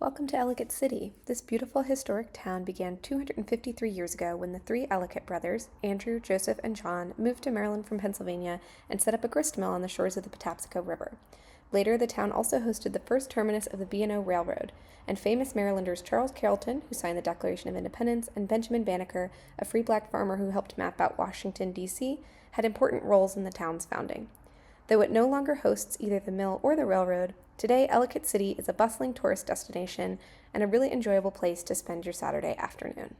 Welcome to Ellicott City. This beautiful historic town began 253 years ago when the three Ellicott brothers, Andrew, Joseph, and John, moved to Maryland from Pennsylvania and set up a grist mill on the shores of the Patapsco River. Later, the town also hosted the first terminus of the B&O Railroad, and famous Marylanders Charles Carrollton, who signed the Declaration of Independence, and Benjamin Banneker, a free black farmer who helped map out Washington, D.C., had important roles in the town's founding. Though it no longer hosts either the mill or the railroad, today Ellicott City is a bustling tourist destination and a really enjoyable place to spend your Saturday afternoon.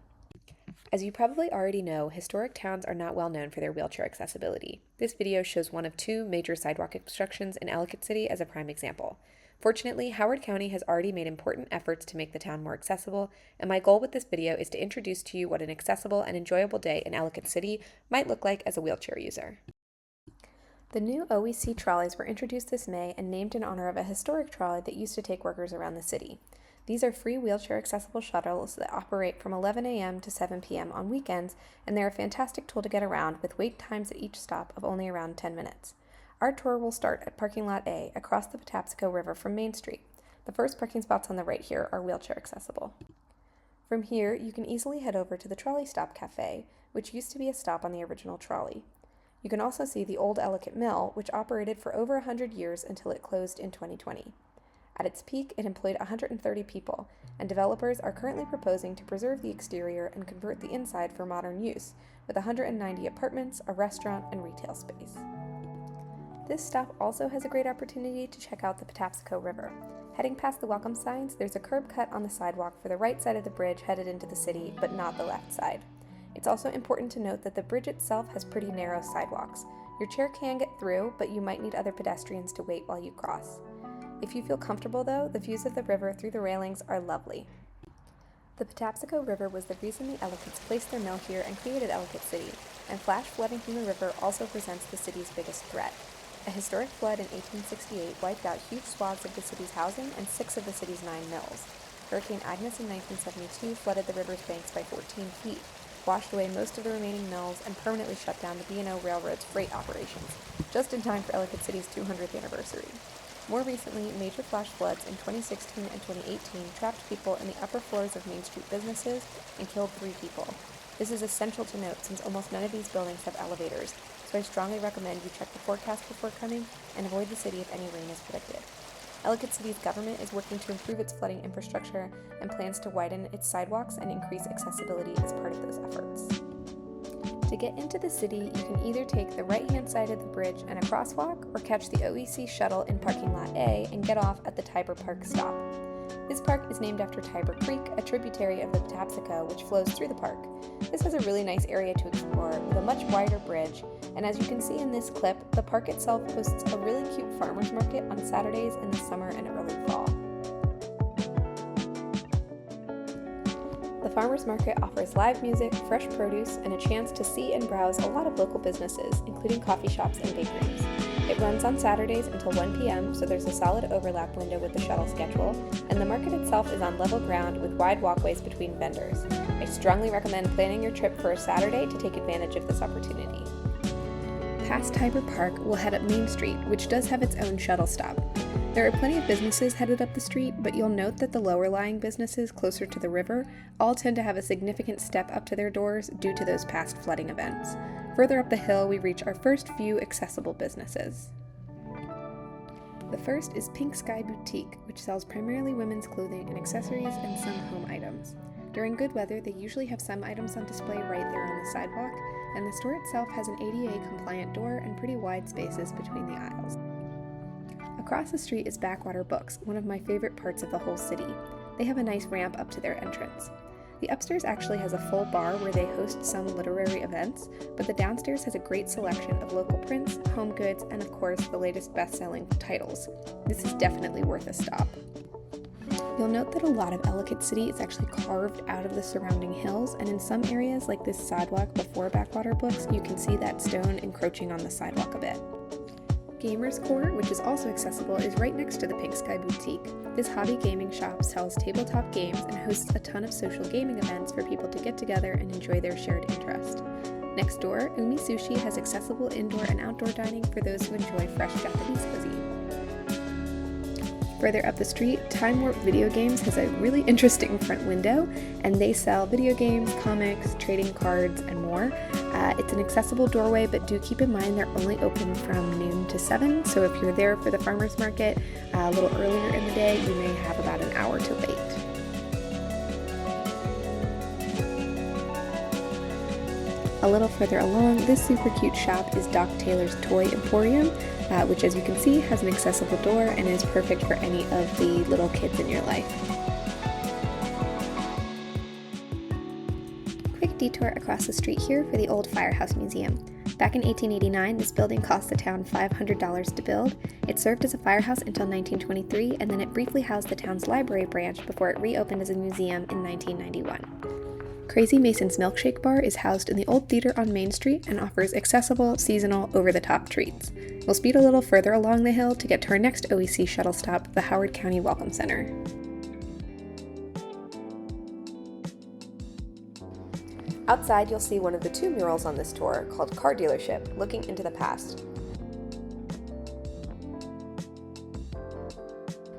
As you probably already know, historic towns are not well known for their wheelchair accessibility. This video shows one of two major sidewalk obstructions in Ellicott City as a prime example. Fortunately, Howard County has already made important efforts to make the town more accessible, and my goal with this video is to introduce to you what an accessible and enjoyable day in Ellicott City might look like as a wheelchair user. The new OEC trolleys were introduced this May and named in honor of a historic trolley that used to take workers around the city. These are free wheelchair-accessible shuttles that operate from 11 a.m. to 7 p.m. on weekends, and they're a fantastic tool to get around with wait times at each stop of only around 10 minutes. Our tour will start at Parking Lot A across the Patapsco River from Main Street. The first parking spots on the right here are wheelchair accessible. From here, you can easily head over to the Trolley Stop Cafe, which used to be a stop on the original trolley. You can also see the old Ellicott Mill, which operated for over 100 years until it closed in 2020. At its peak, it employed 130 people, and developers are currently proposing to preserve the exterior and convert the inside for modern use, with 190 apartments, a restaurant, and retail space. This stop also has a great opportunity to check out the Patapsco River. Heading past the welcome signs, there's a curb cut on the sidewalk for the right side of the bridge headed into the city, but not the left side. It's also important to note that the bridge itself has pretty narrow sidewalks. Your chair can get through, but you might need other pedestrians to wait while you cross. If you feel comfortable though, the views of the river through the railings are lovely. The Patapsco River was the reason the Ellicotts placed their mill here and created Ellicott City, and flash flooding from the river also presents the city's biggest threat. A historic flood in 1868 wiped out huge swaths of the city's housing and 6 of the city's 9 mills. Hurricane Agnes in 1972 flooded the river's banks by 14 feet, washed away most of the remaining mills, and permanently shut down the B&O Railroad's freight operations, just in time for Ellicott City's 200th anniversary. More recently, major flash floods in 2016 and 2018 trapped people in the upper floors of Main Street businesses and killed 3 people. This is essential to note since almost none of these buildings have elevators, so I strongly recommend you check the forecast before coming and avoid the city if any rain is predicted. Ellicott City's government is working to improve its flooding infrastructure and plans to widen its sidewalks and increase accessibility as part of those efforts. To get into the city, you can either take the right-hand side of the bridge and a crosswalk, or catch the OEC shuttle in Parking Lot A and get off at the Tiber Park stop. This park is named after Tiber Creek, a tributary of the Patapsco which flows through the park. This has a really nice area to explore with a much wider bridge, and as you can see in this clip, the park itself hosts a really cute farmers market on Saturdays in the summer and early fall. The farmers market offers live music, fresh produce, and a chance to see and browse a lot of local businesses, including coffee shops and bakeries. It runs on Saturdays until 1 p.m., so there's a solid overlap window with the shuttle schedule, and the market itself is on level ground with wide walkways between vendors. I strongly recommend planning your trip for a Saturday to take advantage of this opportunity. Past Tiber Park, we'll head up Main Street, which does have its own shuttle stop. There are plenty of businesses headed up the street, but you'll note that the lower-lying businesses closer to the river all tend to have a significant step up to their doors due to those past flooding events. Further up the hill, we reach our first few accessible businesses. The first is Pink Sky Boutique, which sells primarily women's clothing and accessories and some home items. During good weather, they usually have some items on display right there on the sidewalk, and the store itself has an ADA-compliant door and pretty wide spaces between the aisles. Across the street is Backwater Books, one of my favorite parts of the whole city. They have a nice ramp up to their entrance. The upstairs actually has a full bar where they host some literary events, but the downstairs has a great selection of local prints, home goods, and of course the latest best-selling titles. This is definitely worth a stop. You'll note that a lot of Ellicott City is actually carved out of the surrounding hills, and in some areas like this sidewalk before Backwater Books, you can see that stone encroaching on the sidewalk a bit. Gamers Court, which is also accessible, is right next to the Pink Sky Boutique. This hobby gaming shop sells tabletop games and hosts a ton of social gaming events for people to get together and enjoy their shared interest. Next door, Umi Sushi has accessible indoor and outdoor dining for those who enjoy fresh Japanese cuisine. Further up the street, Time Warp Video Games has a really interesting front window, and they sell video games, comics, trading cards, and more. It's an accessible doorway, but do keep in mind they're only open from noon to 7, so if you're there for the farmer's market a little earlier in the day, you may have about an hour to wait. A little further along, this super cute shop is Doc Taylor's Toy Emporium, which, as you can see, has an accessible door and is perfect for any of the little kids in your life. Quick detour across the street here for the old Firehouse Museum. Back in 1889, this building cost the town $500 to build. It served as a firehouse until 1923, and then it briefly housed the town's library branch before it reopened as a museum in 1991. Crazy Mason's Milkshake Bar is housed in the old theater on Main Street and offers accessible, seasonal, over-the-top treats. We'll speed a little further along the hill to get to our next OEC shuttle stop, the Howard County Welcome Center. Outside, you'll see one of the 2 murals on this tour, called Car Dealership, Looking into the Past.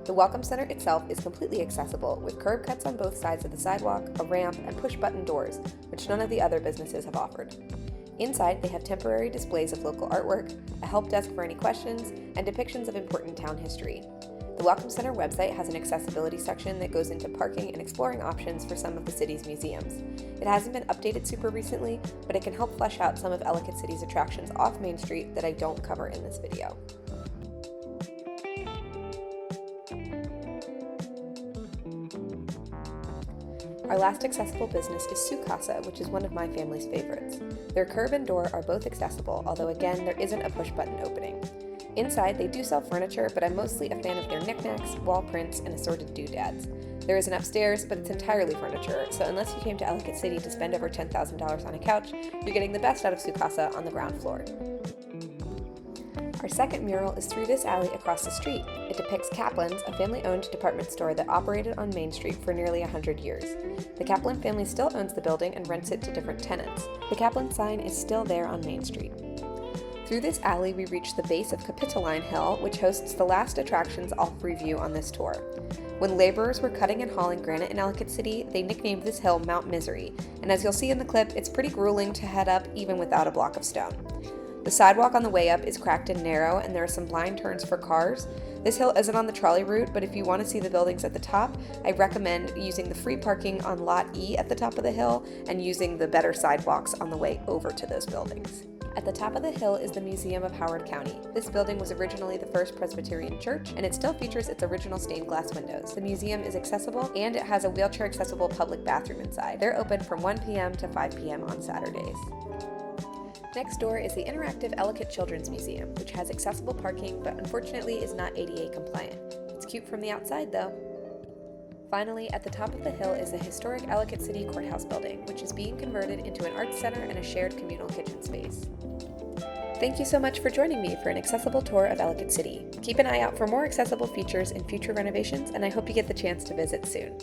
The Welcome Center itself is completely accessible, with curb cuts on both sides of the sidewalk, a ramp, and push-button doors, which none of the other businesses have offered. Inside, they have temporary displays of local artwork, a help desk for any questions, and depictions of important town history. The Welcome Center website has an accessibility section that goes into parking and exploring options for some of the city's museums. It hasn't been updated super recently, but it can help flesh out some of Ellicott City's attractions off Main Street that I don't cover in this video. Our last accessible business is Sukasa, which is one of my family's favorites. Their curb and door are both accessible, although again, there isn't a push-button opening. Inside, they do sell furniture, but I'm mostly a fan of their knickknacks, wall prints, and assorted doodads. There is an upstairs, but it's entirely furniture, so unless you came to Ellicott City to spend over $10,000 on a couch, you're getting the best out of Sukasa on the ground floor. Our second mural is through this alley across the street. It depicts Kaplan's, a family-owned department store that operated on Main Street for nearly 100 years. The Kaplan family still owns the building and rents it to different tenants. The Kaplan sign is still there on Main Street. Through this alley, we reach the base of Capitoline Hill, which hosts the last attractions I'll review on this tour. When laborers were cutting and hauling granite in Ellicott City, they nicknamed this hill Mount Misery, and as you'll see in the clip, it's pretty grueling to head up even without a block of stone. The sidewalk on the way up is cracked and narrow, and there are some blind turns for cars. This hill isn't on the trolley route, but if you want to see the buildings at the top, I recommend using the free parking on Lot E at the top of the hill and using the better sidewalks on the way over to those buildings. At the top of the hill is the Museum of Howard County. This building was originally the first Presbyterian church, and it still features its original stained glass windows. The museum is accessible, and it has a wheelchair-accessible public bathroom inside. They're open from 1 p.m. to 5 p.m. on Saturdays. Next door is the interactive Ellicott Children's Museum, which has accessible parking, but unfortunately is not ADA compliant. It's cute from the outside, though. Finally, at the top of the hill is the historic Ellicott City Courthouse building, which is being converted into an arts center and a shared communal kitchen space. Thank you so much for joining me for an accessible tour of Ellicott City. Keep an eye out for more accessible features in future renovations, and I hope you get the chance to visit soon.